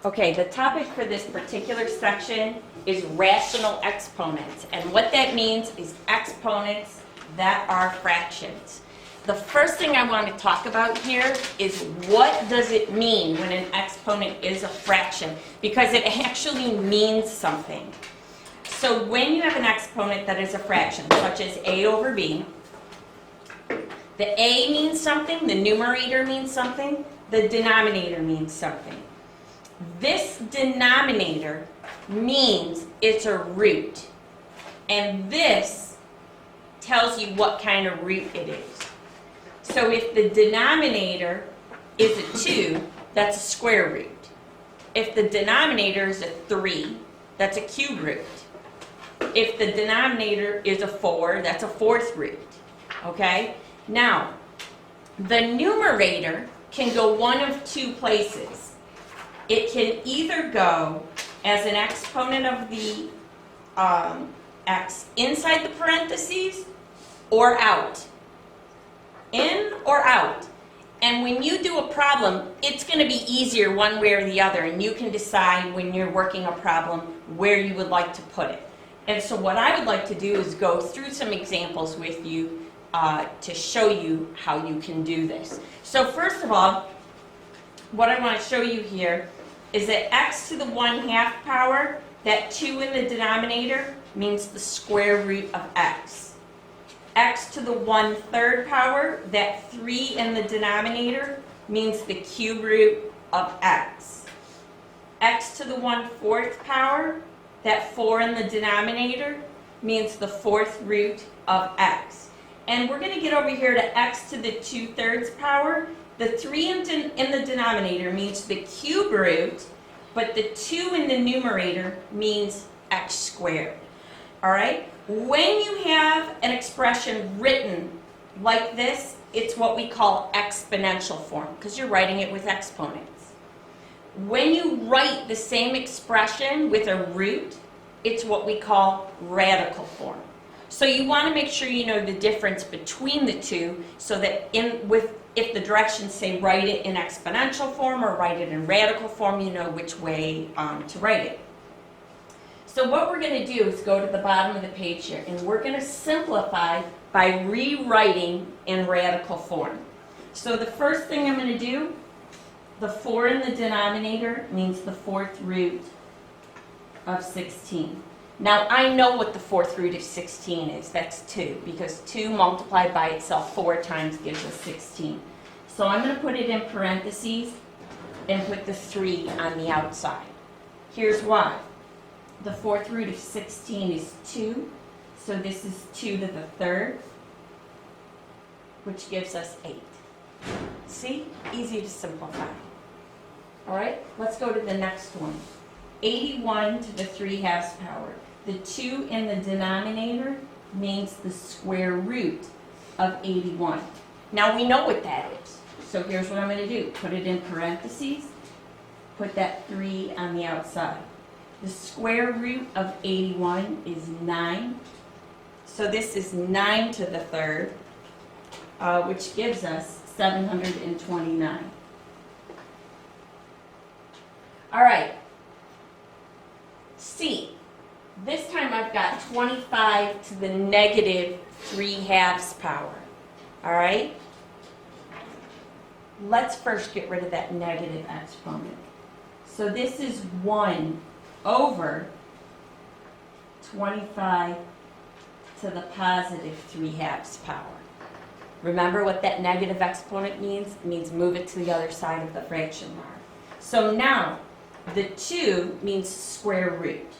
Okay, the topic for this particular section is rational exponents. And what that means is exponents that are fractions. The first thing I want to talk about here is what does it mean when an exponent is a fraction? Because it actually means something. So when you have an exponent that is a fraction, such as a over b, the a means something, the numerator means something, the denominator means something. This denominator means it's a root, and this tells you what kind of root it is. So if the denominator is a 2, that's a square root. If the denominator is a 3, that's a cube root. If the denominator is a 4, that's a fourth root. Okay? Now, the numerator can go one of two places. It can either go as an exponent of the x inside the parentheses or out. In or out. And when you do a problem, it's going to be easier one way or the other, and you can decide when you're working a problem where you would like to put it. And so what I would like to do is go through some examples with you to show you how you can do this. So first of all, what I want to show you here is that x to the 1/2 power, that 2 in the denominator, means the square root of x. X to the 1/3 power, that 3 in the denominator, means the cube root of x. X to the 1/4 power, that 4 in the denominator, means the fourth root of x. And we're going to get over here to x to the 2/3 power. The 3 in the denominator means the cube root, but the 2 in the numerator means x squared. All right? When you have an expression written like this, it's what we call exponential form, because you're writing it with exponents. When you write the same expression with a root, it's what we call radical form. So you want to make sure you know the difference between the two, so that if the directions say write it in exponential form or write it in radical form, you know which way to write it. So what we're going to do is go to the bottom of the page here, and we're going to simplify by rewriting in radical form. So the first thing I'm going to do, the 4 in the denominator means the fourth root of 16. Now I know what the fourth root of 16 is. That's 2, because 2 multiplied by itself 4 times gives us 16. So I'm going to put it in parentheses and put the 3 on the outside. Here's why. The fourth root of 16 is 2, so this is 2 to the 3rd, which gives us 8. See? Easy to simplify. All right, let's go to the next one. 81 to the 3/2 power. The 2 in the denominator means the square root of 81. Now we know what that is. So here's what I'm going to do. Put it in parentheses. Put that 3 on the outside. The square root of 81 is 9. So this is 9 to the 3rd, which gives us 729. All right. C. This time I've got 25 to the negative 3/2 power. All right? Let's first get rid of that negative exponent. So this is 1 over 25 to the positive 3/2 power. Remember what that negative exponent means? It means move it to the other side of the fraction mark. So now, the 2 means square root.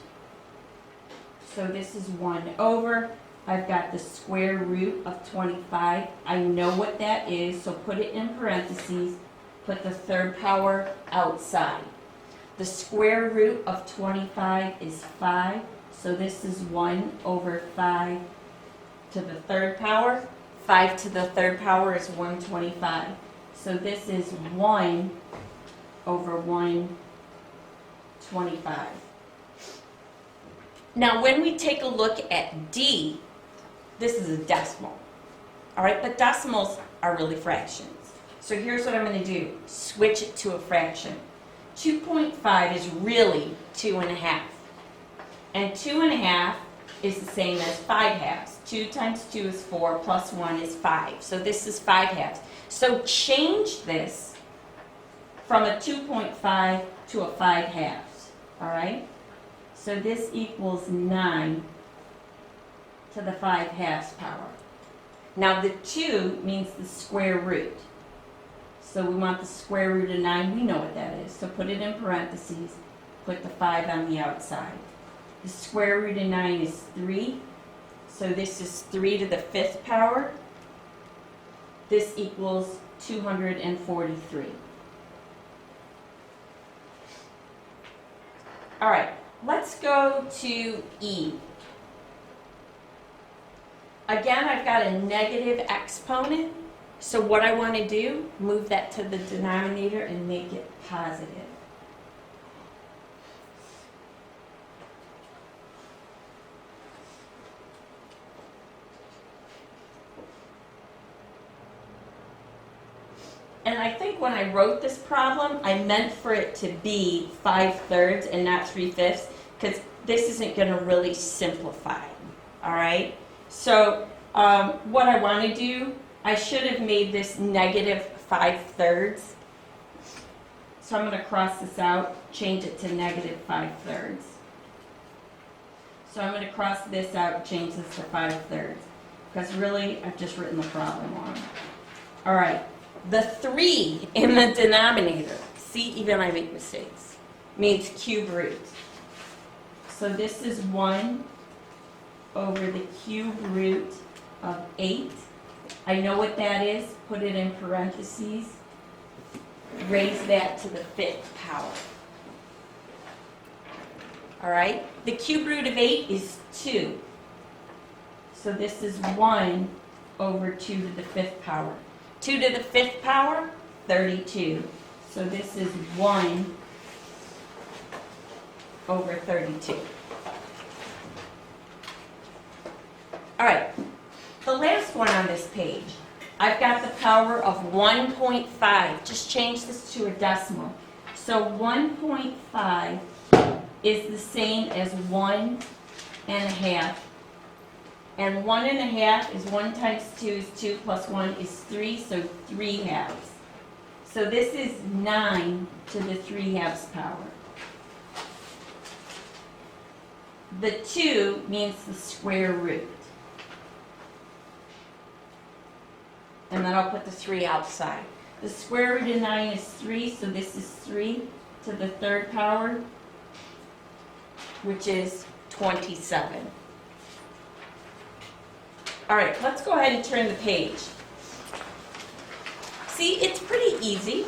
So this is 1 over. I've got the square root of 25. I know what that is, so put it in parentheses. Put the 3rd power outside. The square root of 25 is 5. So this is 1 over 5 to the 3rd power. 5 to the 3rd power is 125. So this is 1 over 125. Now when we take a look at D, this is a decimal. All right, but decimals are really fractions. So here's what I'm going to do. Switch it to a fraction. 2.5 is really 2.5. And 2.5 is the same as 5 halves. 2 times 2 is 4, plus 1 is 5. So this is 5 halves. So change this from a 2.5 to a 5 halves. All right? So this equals 9 to the 5 halves power. Now the 2 means the square root. So we want the square root of 9. We know what that is. So put it in parentheses. Put the 5 on the outside. The square root of 9 is 3. So this is 3 to the 5th power. This equals 243. All right, let's go to E. Again, I've got a negative exponent. So what I want to do, move that to the denominator and make it positive. And I think when I wrote this problem, I meant for it to be 5/3 and not 3/5, because this isn't going to really simplify. All right? So what I want to do, I should have made this negative 5/3. So I'm going to cross this out, change it to negative 5/3. So I'm going to cross this out, change this to 5/3. Because really, I've just written the problem wrong. All right. The 3 in the denominator, see, even I make mistakes, means cube root. So this is 1 over the cube root of 8. I know what that is. Put it in parentheses. Raise that to the 5th power. All right? The cube root of 8 is 2. So this is 1 over 2 to the 5th power. 2 to the 5th power, 32. So this is 1 over 32. All right, the last one on this page. I've got the power of 1.5. Just change this to a decimal. So 1.5 is the same as 1.5. And 1.5 is 1 times 2 is 2 plus 1 is 3, so 3 halves. So this is 9 to the 3 halves power. The 2 means the square root. And then I'll put the 3 outside. The square root of 9 is 3, so this is 3 to the 3rd power, which is 27. All right, let's go ahead and turn the page. See, it's pretty easy.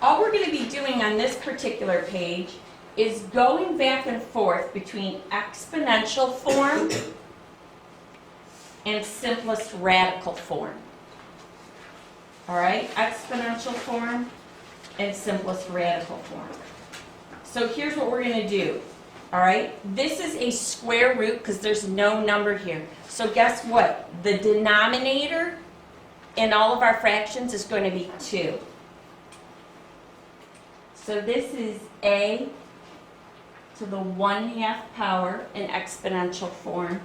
All we're going to be doing on this particular page is going back and forth between exponential form and simplest radical form. All right, exponential form and simplest radical form. So here's what we're going to do. All right, this is a square root because there's no number here. So guess what? The denominator in all of our fractions is going to be 2. So this is a to the 1/2 power in exponential form,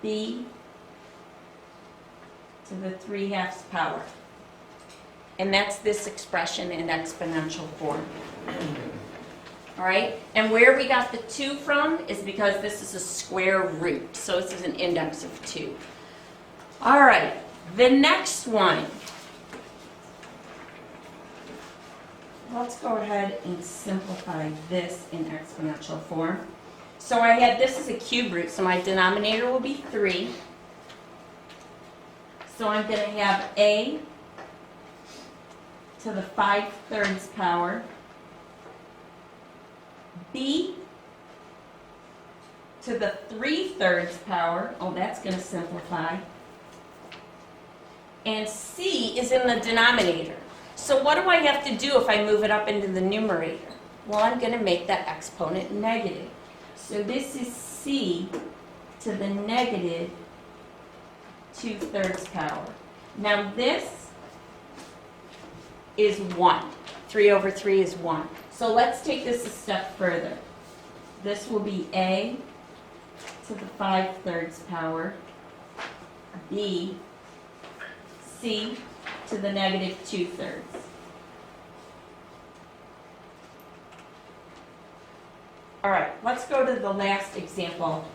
b to the 3/2 power. And that's this expression in exponential form. All right, and where we got the 2 from is because this is a square root, so this is an index of 2. All right, the next one. Let's go ahead and simplify this in exponential form. So I had this as a cube root, so my denominator will be 3. So I'm going to have a to the 5/3 power, b to the 3/3 power, oh that's going to simplify, and c is in the denominator. So what do I have to do if I move it up into the numerator? Well, I'm going to make that exponent negative. So this is c to the negative 2/3 power. Now this is 1. 3 over 3 is 1. So let's take this a step further. This will be a to the 5/3 power, b, c to the negative 2/3. All right, let's go to the last example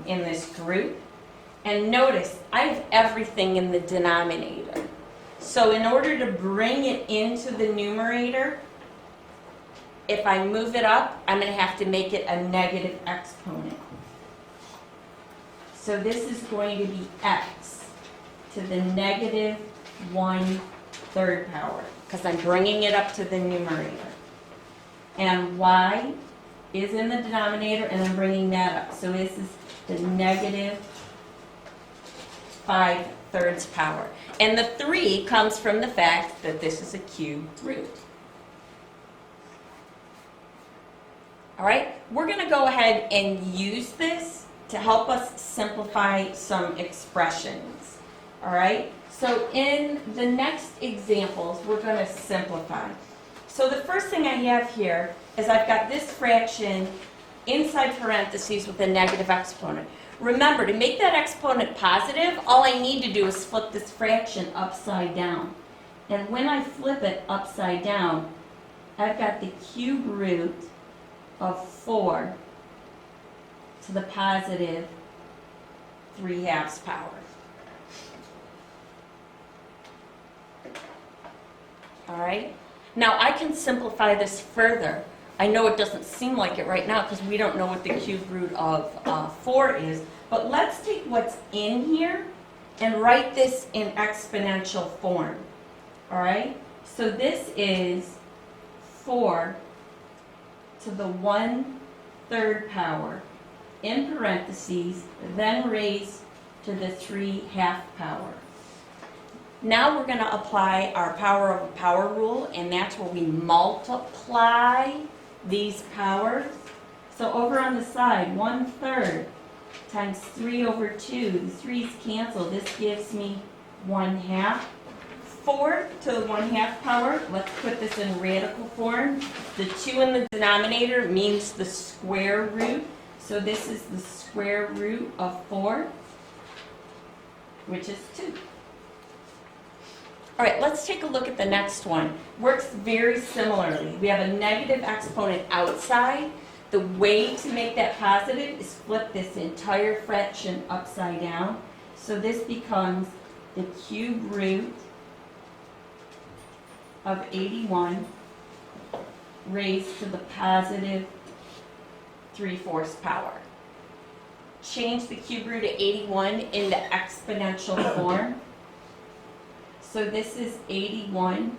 in this group. And notice, I have everything in the denominator. So in order to bring it into the numerator, if I move it up, I'm going to have to make it a negative exponent. So this is going to be x to the negative 1/3 power, because I'm bringing it up to the numerator. And y is in the denominator, and I'm bringing that up. So this is the negative 5/3 power. And the 3 comes from the fact that this is a cubed root. All right, we're going to go ahead and use this to help us simplify some expressions. All right, so in the next examples, we're going to simplify. So the first thing I have here is I've got this fraction inside parentheses with a negative exponent. Remember, to make that exponent positive, all I need to do is flip this fraction upside down. And when I flip it upside down, I've got the cube root of 4 to the positive 3/2 power. All right? Now I can simplify this further. I know it doesn't seem like it right now because we don't know what the cube root of 4 is, but let's take what's in here and write this in exponential form. All right? So this is 4 to the 1/3 power in parentheses, then raised to the 3/2 power. Now we're going to apply our power of a power rule, and that's where we multiply these powers. So over on the side, 1/3 times 3 over 2, the 3's cancel. This gives me 1/2. 4 to the 1/2 power, let's put this in radical form. The 2 in the denominator means the square root. So this is the square root of 4, which is 2. All right, let's take a look at the next one. Works very similarly. We have a negative exponent outside. The way to make that positive is flip this entire fraction upside down. So this becomes the cube root of 81 raised to the positive 3/4 power. Change the cube root of 81 into exponential form. So this is 81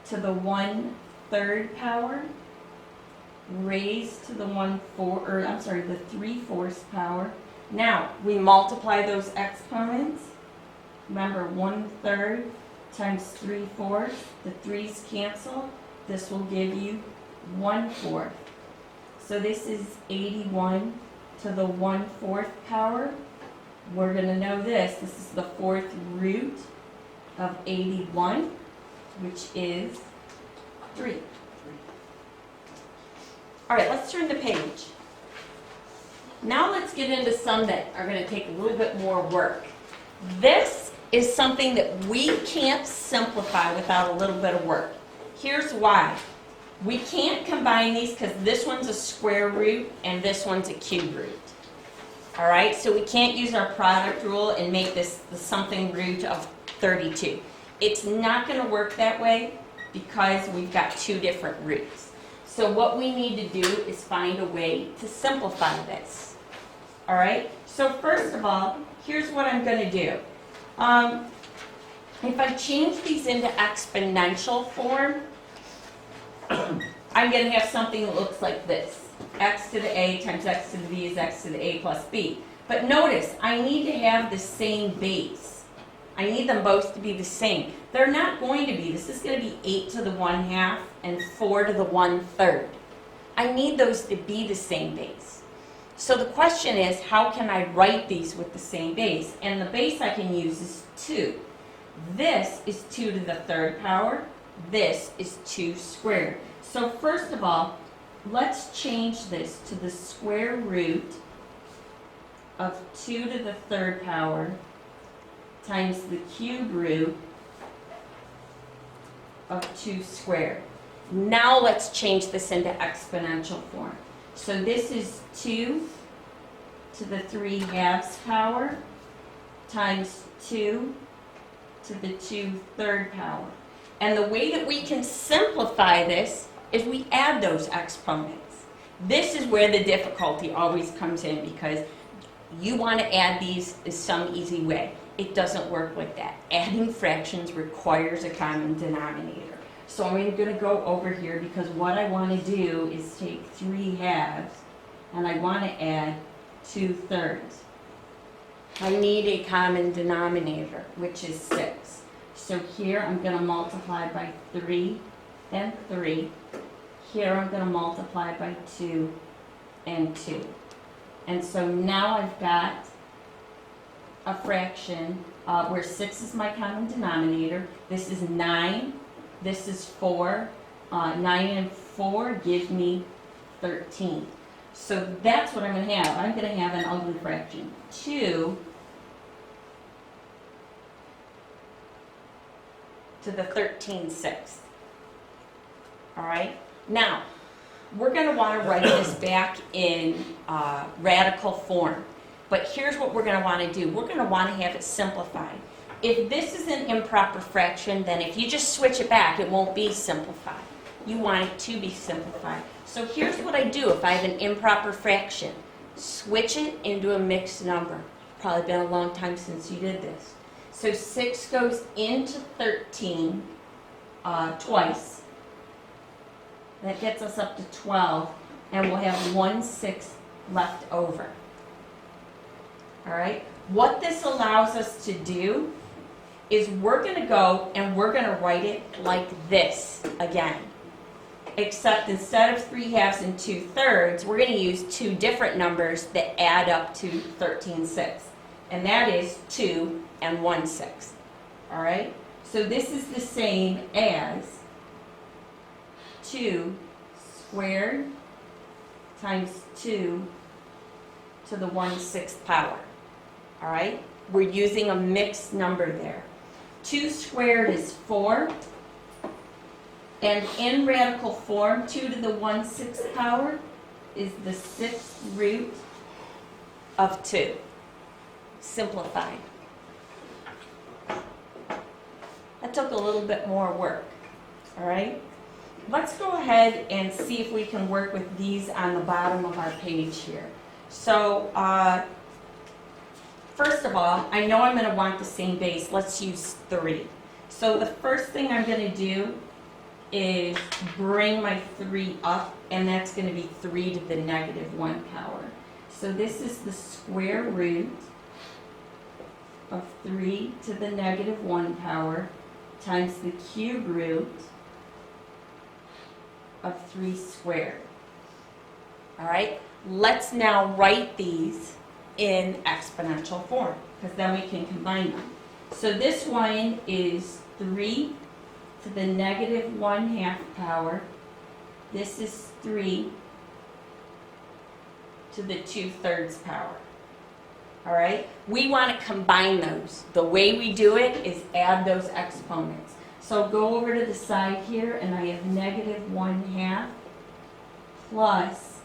to the 1/3 power raised to the the 3/4 power. Now we multiply those exponents. Remember, 1/3 times 3/4, the 3's cancel. This will give you 1/4. So this is 81 to the 1/4 power. We're going to know this. This is the 4th root of 81, which is 3. All right, let's turn the page. Now let's get into some that are going to take a little bit more work. This is something that we can't simplify without a little bit of work. Here's why. We can't combine these because this one's a square root and this one's a cube root. All right, so we can't use our product rule and make this the something root of 32. It's not going to work that way because we've got 2 different roots. So what we need to do is find a way to simplify this. All right, so first of all, here's what I'm going to do. If I change these into exponential form, I'm going to have something that looks like this. X to the a times x to the b is x to the a plus b. But notice, I need to have the same base. I need them both to be the same. They're not going to be. This is going to be 8 to the 1/2 and 4 to the 1/3. I need those to be the same base. So the question is, how can I write these with the same base? And the base I can use is 2. This is 2 to the 3rd power. this is 2 squared. So first of all, let's change this to the square root of 2 to the 3rd power times the cube root of 2 squared. Now let's change this into exponential form. So this is 2 to the 3/2 power times 2 to the 2/3 power. And the way that we can simplify this is we add those exponents. This is where the difficulty always comes in, because you want to add these is some easy way. It doesn't work like that. Adding fractions requires a common denominator. So I'm going to go over here, because what I want to do is take 3/2 and I want to add 2/3. I need a common denominator, which is 6. So here I'm going to multiply by 3 and 3. Here I'm going to multiply by 2 and 2. And so now I've got a fraction where 6 is my common denominator. This is 9. This is 4. 9 and 4 give me 13. So that's what I'm going to have. I'm going to have an ugly fraction. 2 to the 13/6. All right? Now, we're going to want to write this back in radical form. But here's what we're going to want to do. We're going to want to have it simplified. If this is an improper fraction, then if you just switch it back, it won't be simplified. You want it to be simplified. So here's what I do if I have an improper fraction. Switch it into a mixed number. Probably been a long time since you did this. So 6 goes into 13 twice. That gets us up to 12, and we'll have 1/6 left over. All right? What this allows us to do is we're going to go and we're going to write it like this again. Except instead of 3/2 and 2/3, we're going to use two different numbers that add up to 13/6. And that is 2 and 1/6. All right? So this is the same as 2 squared times 2 to the 1/6 power. All right? We're using a mixed number there. 2 squared is 4. And in radical form, 2 to the 1/6 power is the 6th root of 2. Simplified. That took a little bit more work. All right? Let's go ahead and see if we can work with these on the bottom of our page here. So, first of all, I know I'm going to want the same base. Let's use 3. So the first thing I'm going to do is bring my 3 up, and that's going to be 3 to the -1 power. So this is the square root of 3 to the -1 power times the cube root of 3 squared. All right? Let's now write these in exponential form, because then we can combine them. So this one is 3 to the -1/2 power. This is 3 to the 2/3 power. All right? We want to combine those. The way we do it is add those exponents. So go over to the side here, and I have -1/2 plus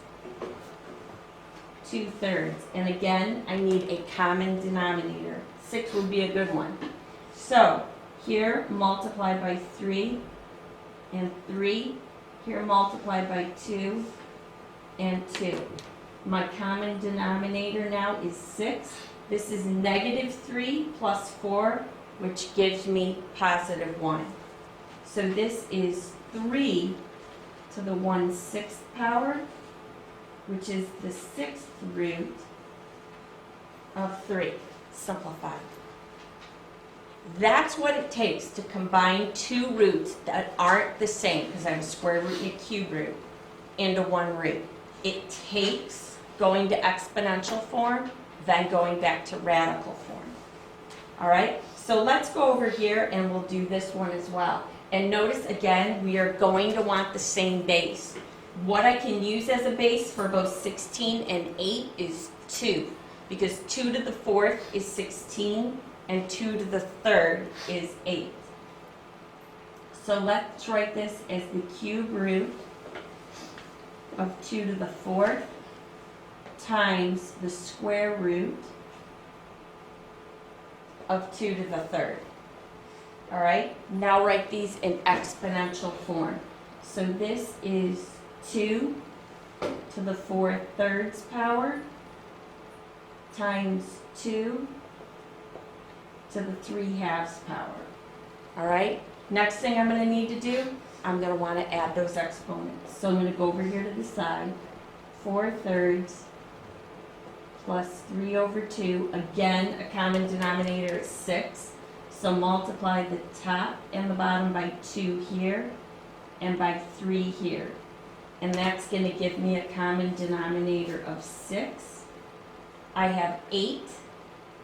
2/3. And again, I need a common denominator. 6 would be a good one. So here, multiply by 3 and 3. Here, multiply by 2 and 2. My common denominator now is 6. This is -3 plus 4, which gives me +1. So this is 3 to the 1/6 power, which is the 6th root of 3. Simplified. That's what it takes to combine two roots that aren't the same, because I have a square root and a cube root, into one root. It takes going to exponential form, then going back to radical form. All right? So let's go over here and we'll do this one as well. And notice again, we are going to want the same base. What I can use as a base for both 16 and 8 is 2, because 2 to the 4th is 16 and 2 to the 3rd is 8. So let's write this as the cube root of 2 to the 4th times the square root of 2 to the 3rd. All right, now write these in exponential form. So this is 2 to the 4 thirds power times 2 to the 3 halves power. All right, next thing I'm going to need to do, I'm going to want to add those exponents. So I'm going to go over here to the side. 4 thirds plus 3 over 2. Again, a common denominator is 6. So multiply the top and the bottom by 2 here and by 3 here. And that's going to give me a common denominator of 6. I have 8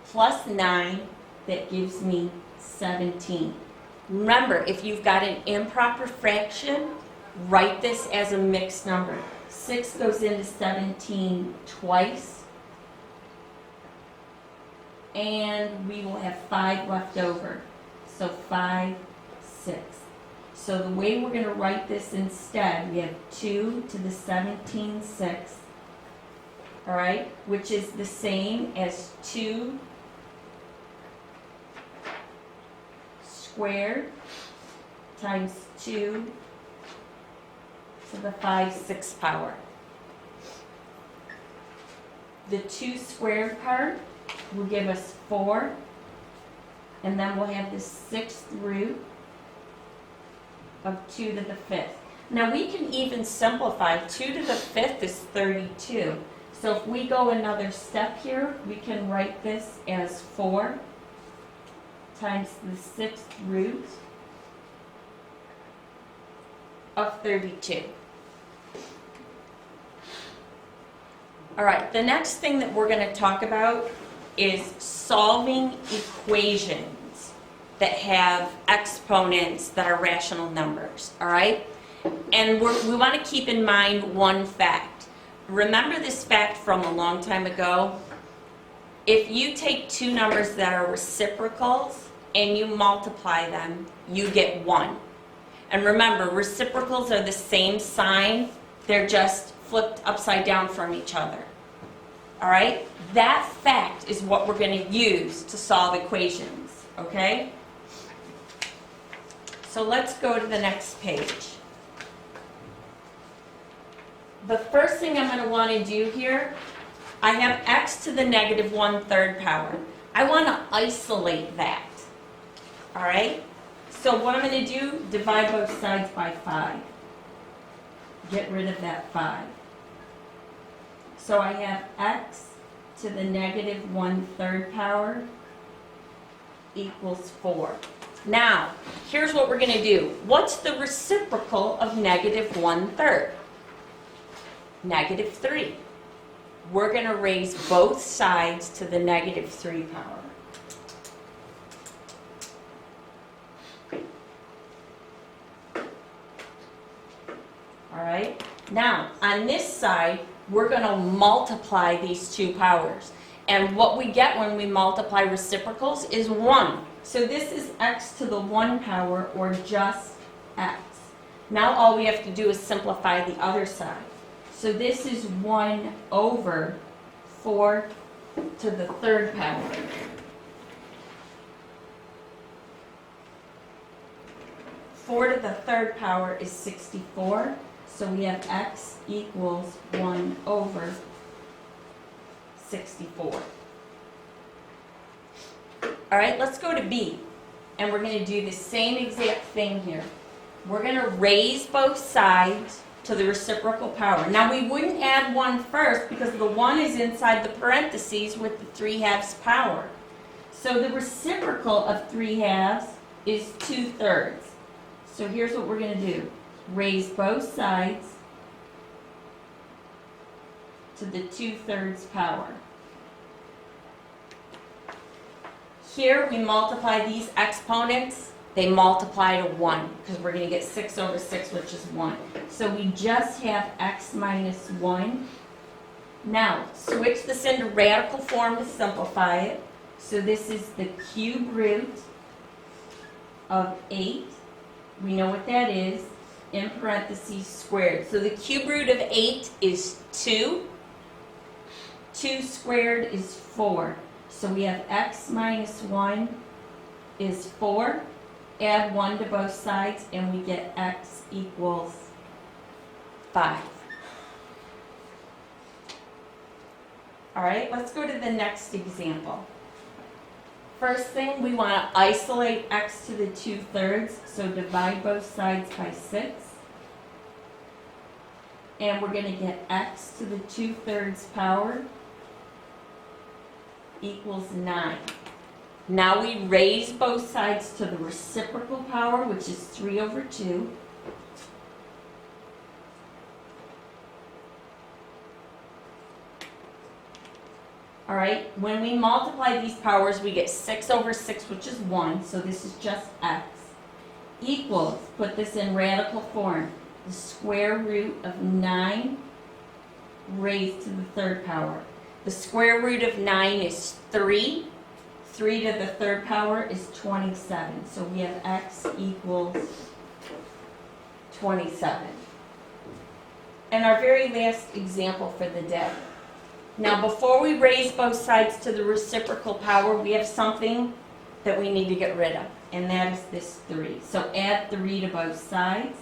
plus 9, that gives me 17. Remember, if you've got an improper fraction, write this as a mixed number. 6 goes into 17 twice. And we will have 5 left over. So 5, 6. So the way we're going to write this instead, we have 2 to the 17 6th, all right, which is the same as 2 squared times 2 to the 5 6th power. The 2 squared part will give us 4, and then we'll have the 6th root of 2 to the 5th. Now we can even simplify. 2 to the 5th is 32. So if we go another step here, we can write this as 4 times the 6th root of 32. All right, the next thing that we're going to talk about is solving equations that have exponents that are rational numbers, all right? And we want to keep in mind one fact. Remember this fact from a long time ago? If you take two numbers that are reciprocals and you multiply them, you get 1. And remember, reciprocals are the same sign, they're just flipped upside down from each other. All right? That fact is what we're going to use to solve equations, okay? So let's go to the next page. The first thing I'm going to want to do here, I have x to the negative 1/3 power. I want to isolate that, all right? So what I'm going to do, divide both sides by 5. Get rid of that 5. So I have x to the negative 1/3 power equals 4. Now, here's what we're going to do. What's the reciprocal of negative 1/3? Negative 3. We're going to raise both sides to the negative 3 power. All right? Now, on this side, we're going to multiply these two powers. And what we get when we multiply reciprocals is 1. So this is x to the 1 power, or just x. Now all we have to do is simplify the other side. So this is 1 over 4 to the 3rd power. Four to the 3rd power is 64. So we have x equals 1 over 64. All right, let's go to B. And we're going to do the same exact thing here. We're going to raise both sides to the reciprocal power. Now we wouldn't add 1 first because the 1 is inside the parentheses with the 3 halves power. So the reciprocal of 3 halves is 2/3. So here's what we're going to do. Raise both sides to the 2/3 power. Here we multiply these exponents They multiply to 1, because we're going to get 6 over 6, which is 1. So we just have x minus 1. Now, switch this into radical form to simplify it. So this is the cube root of 8. We know what that is, in parentheses squared. So the cube root of 8 is 2. 2 squared is 4. So we have x minus 1 is 4. Add 1 to both sides, and we get x equals 5. All right, let's go to the next example. First thing, we want to isolate x to the 2/3, so divide both sides by 6. And we're going to get x to the 2/3 power equals 9. Now we raise both sides to the reciprocal power, which is 3 over 2. All right, when we multiply these powers, we get 6 over 6, which is 1, so this is just x, equals, put this in radical form, the square root of 9 raised to the 3rd power. The square root of 9 is 3. 3 to the 3rd power is 27. So we have x equals 27. And our very last example for the day. Now, before we raise both sides to the reciprocal power, we have something that we need to get rid of, and that is this 3. So add 3 to both sides.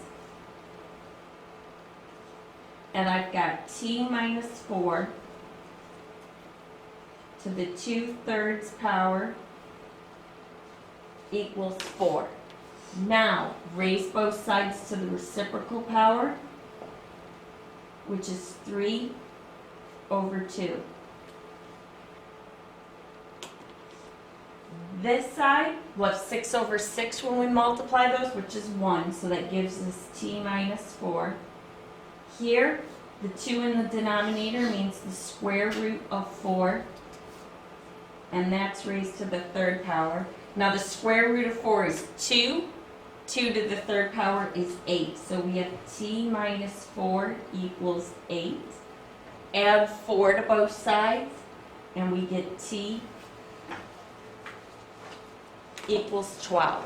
And I've got t minus 4 to the 2/3 power equals 4. Now, raise both sides to the reciprocal power, which is 3 over 2. This side, we'll have 6 over 6 when we multiply those, which is 1, so that gives us t minus 4. Here, the 2 in the denominator means the square root of 4, and that's raised to the 3rd power. Now the square root of 4 is 2. 2 to the 3rd power is 8. So we have t minus 4 equals 8. Add 4 to both sides, and we get t equals 12.